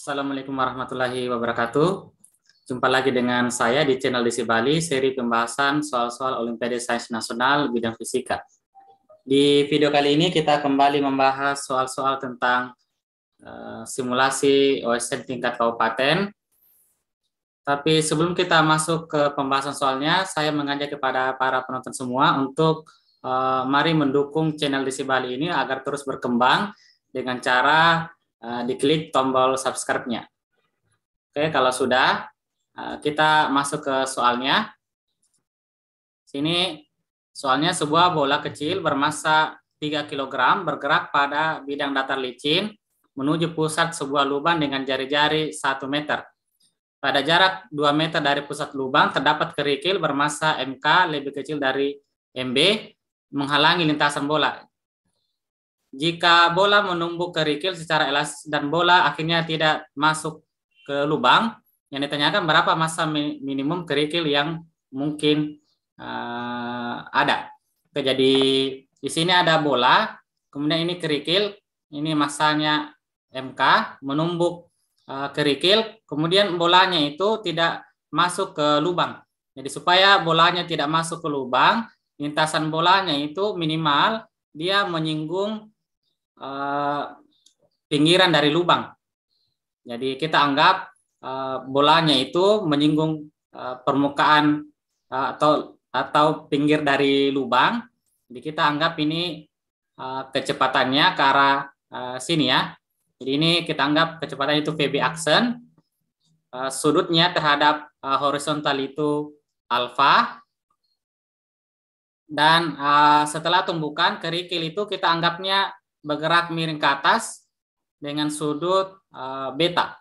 Assalamualaikum warahmatullahi wabarakatuh. Jumpa lagi dengan saya di channel DC Bali, seri pembahasan soal-soal Olimpiade Sains Nasional bidang fisika. Di video kali ini kita kembali membahas soal-soal tentang simulasi OSN tingkat kabupaten. Tapi sebelum kita masuk ke pembahasan soalnya, saya mengajak kepada para penonton semua untuk mari mendukung channel DC Bali ini agar terus berkembang dengan cara diklik tombol subscribe-nya. Oke, kalau sudah, kita masuk ke soalnya. Sini soalnya sebuah bola kecil bermassa 3 kg bergerak pada bidang datar licin menuju pusat sebuah lubang dengan jari-jari 1 meter. Pada jarak 2 meter dari pusat lubang terdapat kerikil bermassa MK lebih kecil dari MB menghalangi lintasan bola. Jika bola menumbuk kerikil secara elastis dan bola akhirnya tidak masuk ke lubang, yang ditanyakan berapa massa minimum kerikil yang mungkin ada. Oke, jadi di sini ada bola, kemudian ini kerikil, ini massanya MK, menumbuk kerikil, kemudian bolanya itu tidak masuk ke lubang. Jadi supaya bolanya tidak masuk ke lubang, lintasan bolanya itu minimal dia menyinggung pinggiran dari lubang. Jadi kita anggap bolanya itu menyinggung permukaan atau pinggir dari lubang. Jadi kita anggap ini kecepatannya ke arah sini ya. Jadi ini kita anggap kecepatan itu VB aksen. Sudutnya terhadap horizontal itu alfa. Dan setelah tumbukan kerikil itu kita anggapnya bergerak miring ke atas dengan sudut beta.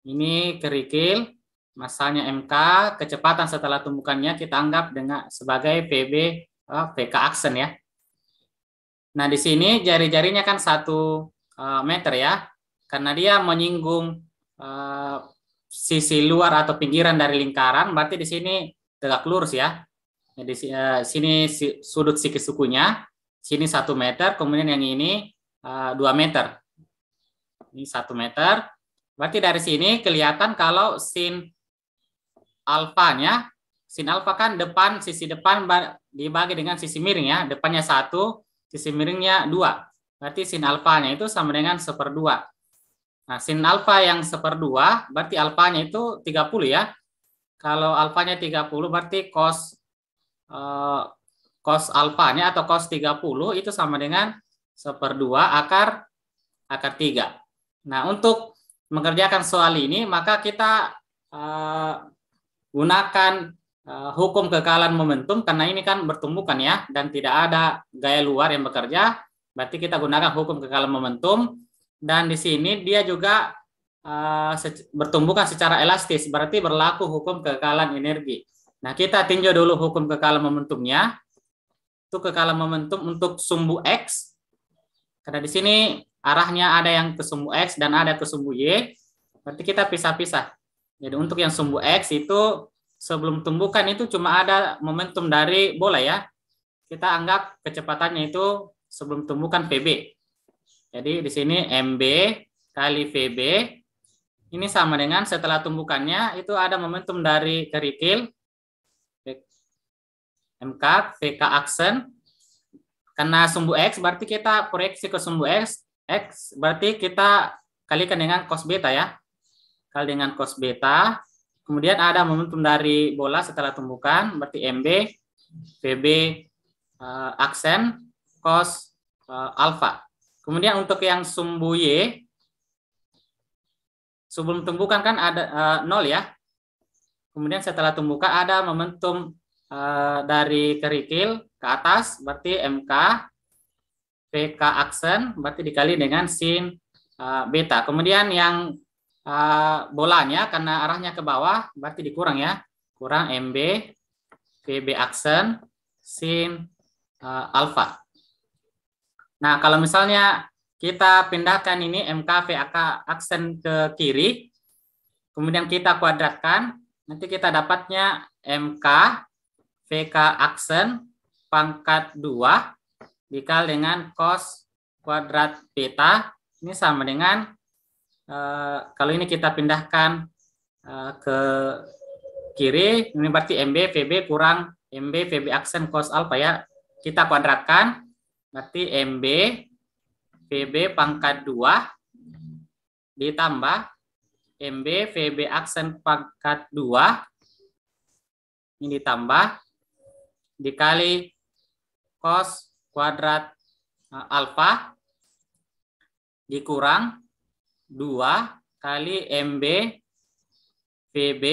Ini kerikil, massanya MK, kecepatan setelah tumbukannya kita anggap sebagai VB VK aksen ya. Nah di sini jari-jarinya kan 1 meter ya, karena dia menyinggung sisi luar atau pinggiran dari lingkaran, berarti di sini tegak lurus ya. Jadi sini sudut siki sukunya. Sini 1 meter, kemudian yang ini 2 meter. Ini 1 meter. Berarti dari sini kelihatan kalau sin alfanya, sin alfa kan depan, sisi depan dibagi dengan sisi miring ya. Depannya 1, sisi miringnya 2. Berarti sin alfanya itu sama dengan 1/2. Nah, sin alfa yang 1/2, berarti alfanya itu 30 ya. Kalau alfanya 30, berarti cos alfanya atau cos 30 itu sama dengan 1/2 akar 3. Nah, untuk mengerjakan soal ini maka kita gunakan hukum kekalahan momentum karena ini kan bertumbukan ya dan tidak ada gaya luar yang bekerja, berarti kita gunakan hukum kekalahan momentum. Dan di sini dia juga bertumbukan secara elastis, berarti berlaku hukum kekalahan energi. Nah, kita tinjau dulu hukum kekalahan momentumnya. Itu kekalahan momentum untuk sumbu X. Karena di sini arahnya ada yang ke sumbu X dan ada ke sumbu Y. Berarti kita pisah-pisah. Jadi untuk yang sumbu X itu sebelum tumbukan itu cuma ada momentum dari bola ya. Kita anggap kecepatannya itu sebelum tumbukan VB. Jadi di sini MB kali VB. Ini sama dengan setelah tumbukannya itu ada momentum dari kerikil MK, VK aksen, karena sumbu X berarti kita proyeksi ke sumbu X berarti kita kalikan dengan cos beta ya. Kali dengan cos beta. Kemudian ada momentum dari bola setelah tumbukan, berarti MB, VB aksen, cos alfa. Kemudian untuk yang sumbu Y, sebelum tumbukan kan ada 0 ya. Kemudian setelah tumbukan ada momentum dari kerikil ke atas, berarti MK, VK aksen, berarti dikali dengan sin beta. Kemudian yang bolanya karena arahnya ke bawah, berarti dikurang ya, kurang MB, VB aksen, sin alfa. Nah, kalau misalnya kita pindahkan ini MK, VK aksen ke kiri, kemudian kita kuadratkan, nanti kita dapatnya MK, VK aksen pangkat 2 dikali dengan cos kuadrat beta ini sama dengan kalau ini kita pindahkan ke kiri, ini berarti MB VB kurang MB VB aksen cos alfa ya. Kita kuadratkan, berarti MB VB pangkat 2 ditambah MB VB aksen pangkat 2 ini ditambah dikali cos kuadrat alfa dikurang 2 kali MB VB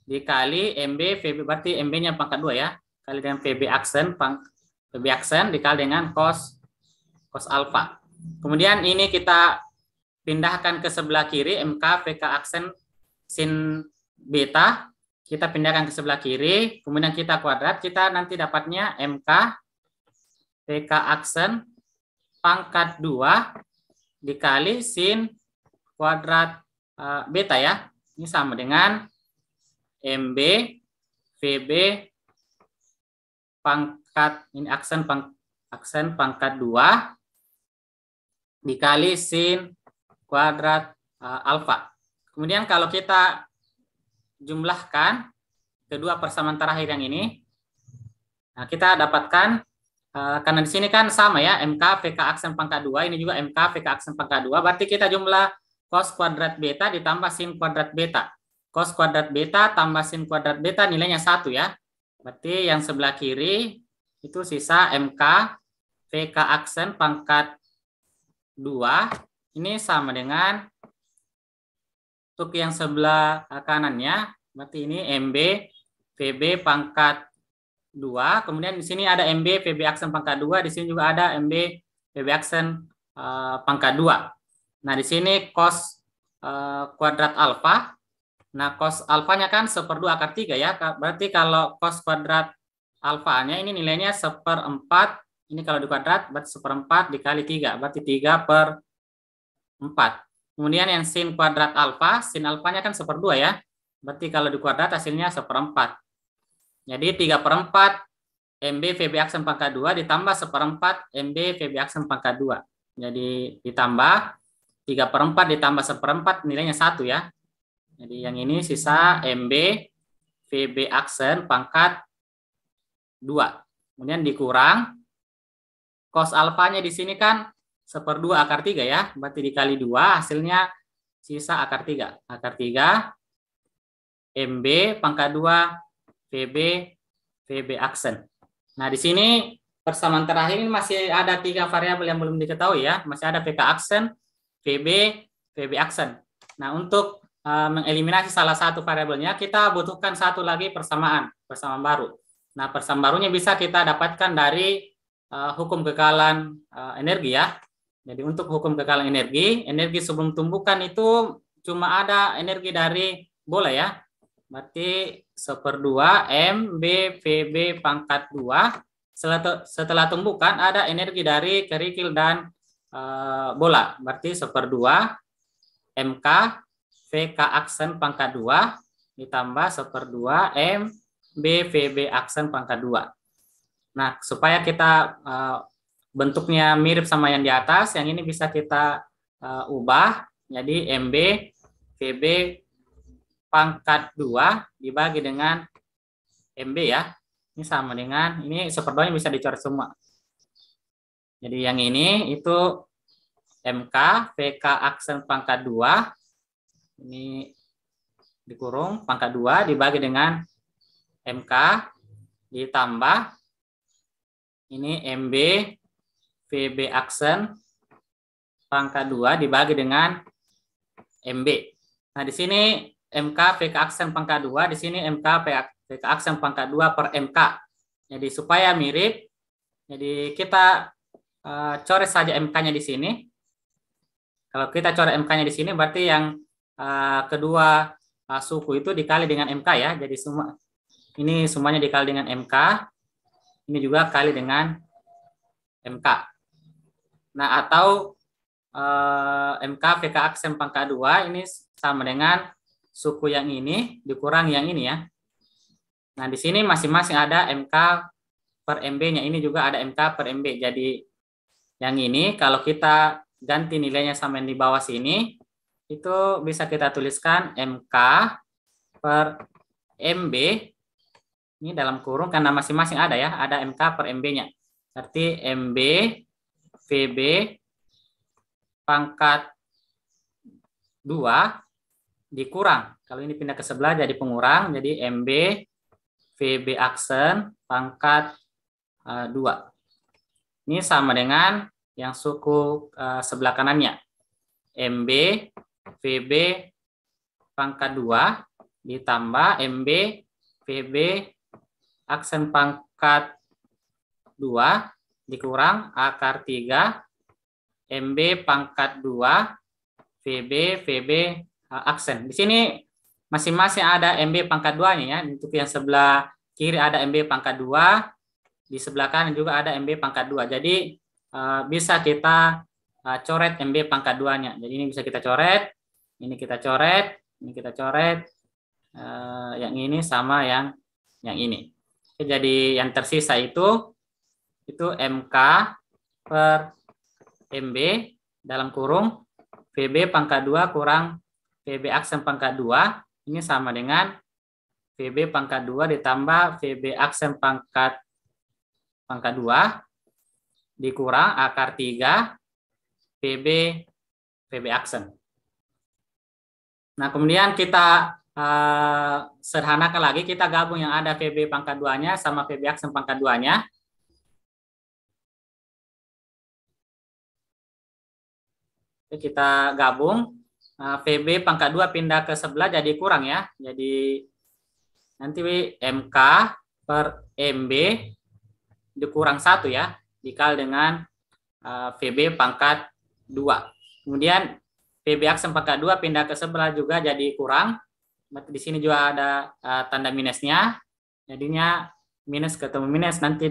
dikali MB VB, berarti MB-nya pangkat 2 ya, kali dengan VB aksen dikali dengan cos alfa. Kemudian ini kita pindahkan ke sebelah kiri, MK VK aksen sin beta, kita pindahkan ke sebelah kiri, kemudian kita kuadrat, kita nanti dapatnya MK VK aksen pangkat 2 dikali sin kuadrat beta ya. Ini sama dengan MB VB pangkat, ini aksen pangkat 2 dikali sin kuadrat alfa. Kemudian kalau kita jumlahkan kedua persamaan terakhir yang ini, nah kita dapatkan karena di sini kan sama ya, MK VK aksen pangkat 2, ini juga MK VK aksen pangkat 2, berarti kita jumlah cos kuadrat beta ditambah sin kuadrat beta. Cos kuadrat beta tambah sin kuadrat beta nilainya 1 ya. Berarti yang sebelah kiri itu sisa MK VK aksen pangkat 2. Ini sama dengan untuk yang sebelah kanannya. Berarti ini MB VB pangkat 2. Kemudian di sini ada MB VB aksen pangkat 2. Di sini juga ada MB VB aksen pangkat 2. Nah, di sini cos kuadrat alfa. Nah, cos alfanya kan 1/2 akar 3 ya. Berarti kalau cos kuadrat alfanya ini nilainya 1/4. Ini kalau dikuadrat berarti 1/4 dikali 3. Berarti 3/4. Kemudian yang sin kuadrat alfa, sin alfanya kan 1/2 ya. Berarti kalau dikuadrat hasilnya 1/4. Jadi 3/4 MB VB aksen pangkat 2 ditambah 1/4 MB VB aksen pangkat 2. Jadi ditambah 3/4 ditambah 1/4 nilainya 1 ya. Jadi yang ini sisa MB VB aksen pangkat 2. Kemudian dikurang cos alfanya di sini kan 1/2 akar 3 ya. Berarti dikali 2 hasilnya sisa akar 3. Akar 3 MB pangkat 2 VB aksen. Nah, di sini persamaan terakhir ini masih ada 3 variabel yang belum diketahui ya. Masih ada VK aksen, VB aksen. Nah, untuk mengeliminasi salah satu variabelnya, kita butuhkan satu lagi persamaan baru. Nah, persamaan barunya bisa kita dapatkan dari hukum kekalan energi ya. Jadi untuk hukum kekalan energi sebelum tumbukan itu cuma ada energi dari bola ya. Berarti 1/2 MB VB pangkat 2. Setelah tumbukan ada energi dari kerikil dan bola. Berarti 1/2 MK VK aksen pangkat 2 ditambah 1/2 MB VB aksen pangkat 2. Nah, supaya kita bentuknya mirip sama yang di atas, yang ini bisa kita ubah. Jadi MB VB pangkat 2 dibagi dengan MB ya. Ini sama dengan, ini 1/2 bisa dicoret semua. Jadi yang ini itu MK VK aksen pangkat 2. Ini dikurung pangkat 2 dibagi dengan MK ditambah ini MB VB aksen pangkat 2 dibagi dengan MB. Nah, di sini MK VK aksen pangkat 2, di sini MK VK aksen pangkat 2 per MK. Jadi supaya mirip, jadi kita coret saja MK-nya di sini. Kalau kita coret MK-nya di sini berarti yang kedua suku itu dikali dengan MK ya. Jadi semua ini semuanya dikali dengan MK. Ini juga kali dengan MK. Nah, atau MK VK aksen pangkat 2 ini sama dengan suku yang ini dikurang yang ini ya. Nah, di sini masing-masing ada MK per MB-nya. Ini juga ada MK per MB. Jadi yang ini kalau kita ganti nilainya sama yang di bawah sini, itu bisa kita tuliskan MK per MB. Ini dalam kurung karena masing-masing ada ya, ada MK per MB-nya. Berarti MB VB pangkat 2 dikurang. Kalau ini pindah ke sebelah jadi pengurang, jadi MB VB aksen pangkat 2. Ini sama dengan yang suku sebelah kanannya. MB VB pangkat 2 ditambah MB VB aksen pangkat 2 dikurang akar 3 MB pangkat 2 VB VB aksen. Di sini masing-masing ada MB pangkat 2-nya ya. Untuk yang sebelah kiri ada MB pangkat 2, di sebelah kanan juga ada MB pangkat 2. Jadi bisa kita coret MB pangkat 2-nya. Jadi ini bisa kita coret, ini kita coret, ini kita coret, yang ini sama yang ini. Jadi yang tersisa itu MK per MB dalam kurung VB pangkat 2 kurang VB aksen pangkat 2. Ini sama dengan VB pangkat 2 ditambah VB aksen pangkat 2 dikurang akar 3 VB aksen. Nah, kemudian kita sederhanakan lagi, kita gabung yang ada VB pangkat 2-nya sama VB aksen pangkat 2-nya. Kita gabung, VB pangkat 2 pindah ke sebelah jadi kurang ya. Jadi nanti MK per MB dikurang 1 ya, dikali dengan VB pangkat 2. Kemudian VB aksen pangkat 2 pindah ke sebelah juga jadi kurang. Berarti di sini juga ada tanda minusnya. Jadinya minus ketemu minus nanti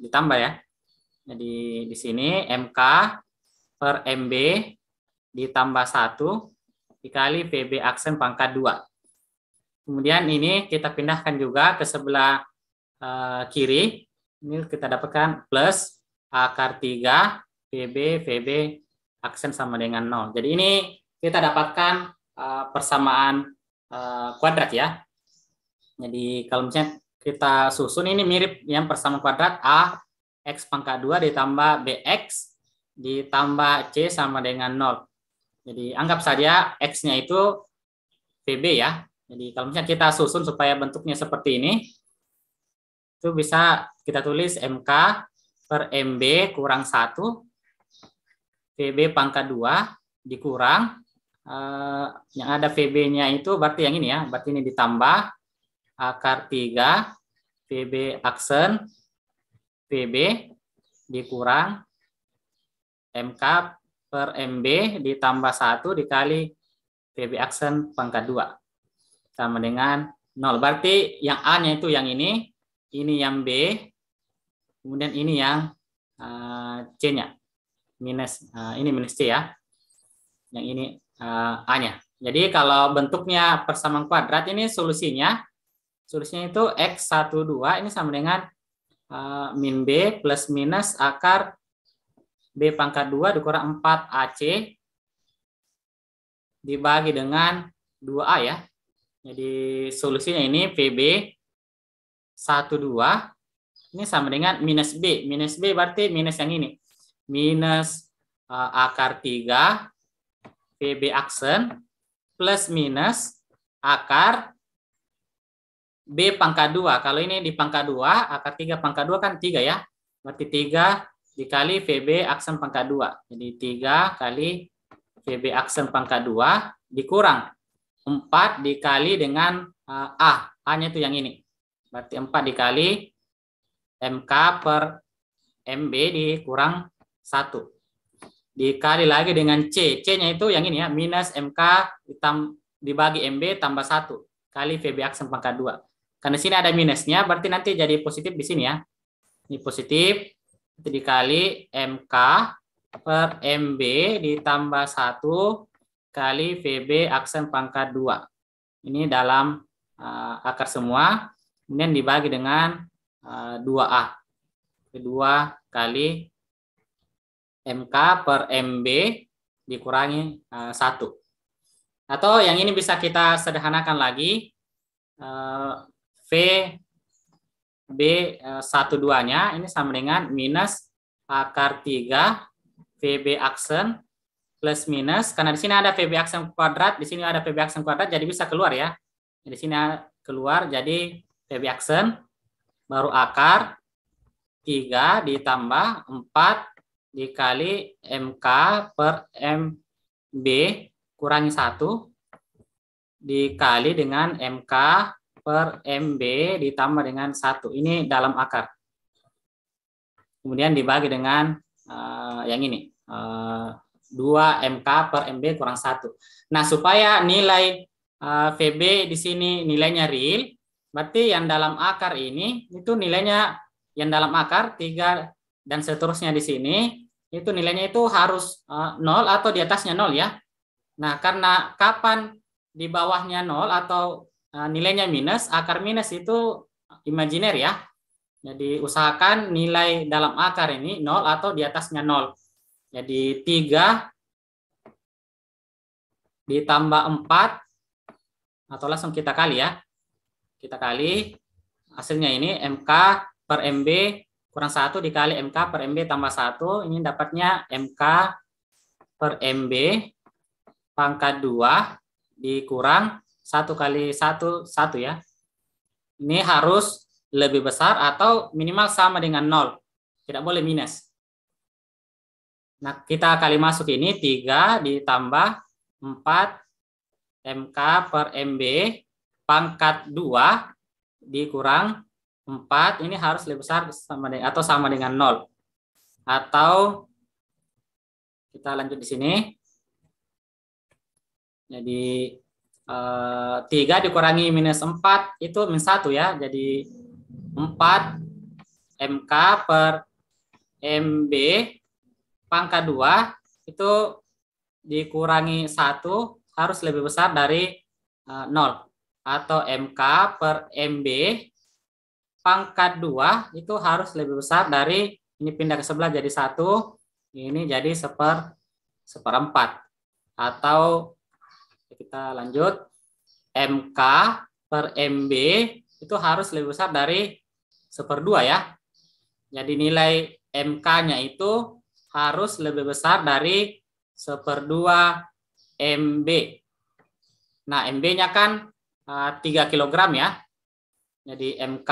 ditambah ya. Jadi di sini MK per MB ditambah 1 dikali VB aksen pangkat 2. Kemudian ini kita pindahkan juga ke sebelah kiri. Ini kita dapatkan plus akar 3 VB aksen sama dengan 0. Jadi ini kita dapatkan persamaan kuadrat ya. Jadi kalau misalnya kita susun ini mirip yang persamaan kuadrat A X pangkat 2 ditambah BX ditambah C sama dengan 0. Jadi anggap saja X-nya itu VB ya. Jadi kalau misalnya kita susun supaya bentuknya seperti ini, itu bisa kita tulis MK per MB kurang 1, VB pangkat 2 dikurang, yang ada VB-nya itu berarti yang ini ya, berarti ini ditambah akar 3, VB aksen, VB dikurang MK per MB ditambah 1 dikali VB aksen pangkat 2 sama dengan 0. Berarti yang A-nya itu yang ini yang B, kemudian ini yang C-nya. Ini minus C ya. Yang ini A-nya. Jadi kalau bentuknya persamaan kuadrat ini solusinya itu X12 ini sama dengan min B plus minus akar B pangkat 2 dikurang 4AC dibagi dengan 2A ya. Jadi solusinya ini VB 12 ini sama dengan minus B. Minus B berarti minus yang ini. Minus akar 3 VB aksen plus minus akar B pangkat 2. Kalau ini di pangkat 2, akar 3 pangkat 2 kan 3 ya. Berarti 3 dikali VB aksen pangkat 2. Jadi 3 kali VB aksen pangkat 2 dikurang 4 dikali dengan A. A-nya itu yang ini. Berarti 4 dikali MK per MB dikurang 1. Dikali lagi dengan C. C-nya itu yang ini ya. Minus MK dibagi MB tambah 1 kali VB aksen pangkat 2. Karena di sini ada minusnya, berarti nanti jadi positif di sini ya. Ini positif. Itu dikali MK per MB ditambah 1 kali VB aksen pangkat 2. Ini dalam akar semua. Kemudian dibagi dengan 2A. Kedua kali MK per MB dikurangi 1. Atau yang ini bisa kita sederhanakan lagi. VB12-nya ini sama dengan minus akar 3 VB aksen plus minus, karena di sini ada VB aksen kuadrat, di sini ada VB aksen kuadrat, jadi bisa keluar ya. Di sini keluar, jadi VB aksen baru akar 3 ditambah 4 dikali MK per MB kurangi 1 dikali dengan MK per MB ditambah dengan 1. Ini dalam akar. Kemudian dibagi dengan yang ini. 2 MK per MB kurang 1. Nah, supaya nilai VB di sini nilainya real, berarti yang dalam akar ini itu nilainya yang dalam akar 3 dan seterusnya di sini itu nilainya itu harus 0 atau di atasnya 0 ya. Nah, karena kapan di bawahnya 0 atau nilainya minus, akar minus itu imajiner ya. Jadi usahakan nilai dalam akar ini 0 atau di atasnya 0. Jadi 3 ditambah 4 atau langsung kita kali ya. Kita kali hasilnya ini MK per MB kurang 1 dikali MK per MB tambah 1. Ini dapatnya MK per MB pangkat 2 dikurang 1 kali 1 ya. Ini harus lebih besar atau minimal sama dengan 0. Tidak boleh minus. Nah, kita kali masuk ini 3 ditambah 4 MK per MB pangkat 2 dikurang 4, ini harus lebih besar sama dengan 0. Atau kita lanjut di sini. Jadi 3 dikurangi minus 4 itu min 1 ya. Jadi 4 MK per MB pangkat 2 itu dikurangi 1 harus lebih besar dari 0. Atau MK per MB pangkat 2 itu harus lebih besar dari, ini pindah ke sebelah jadi 1, ini jadi 1/4. Atau kita lanjut, MK per MB itu harus lebih besar dari 1/2 ya. Jadi nilai MK-nya itu harus lebih besar dari 1/2 MB. Nah, MB-nya kan 3 kg ya. Jadi MK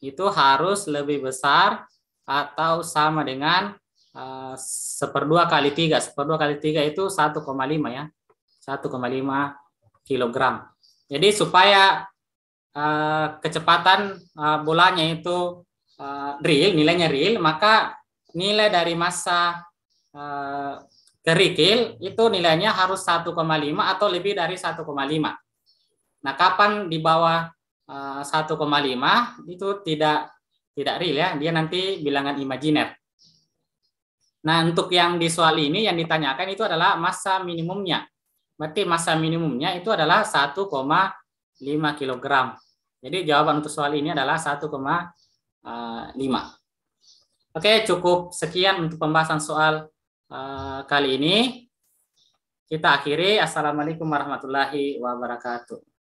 itu harus lebih besar atau sama dengan 1/2 kali 3. 1/2 kali 3 itu 1,5 ya. 1,5 kilogram. Jadi supaya kecepatan bolanya itu real, nilainya real, maka nilai dari massa kerikil itu nilainya harus 1,5 atau lebih dari 1,5. Nah, kapan di bawah 1,5 itu tidak real ya, dia nanti bilangan imajiner. Nah, untuk yang di soal ini yang ditanyakan itu adalah massa minimumnya. Berarti massa minimumnya itu adalah 1,5 kg. Jadi jawaban untuk soal ini adalah 1,5. Oke, cukup sekian untuk pembahasan soal kali ini. Kita akhiri. Assalamualaikum warahmatullahi wabarakatuh.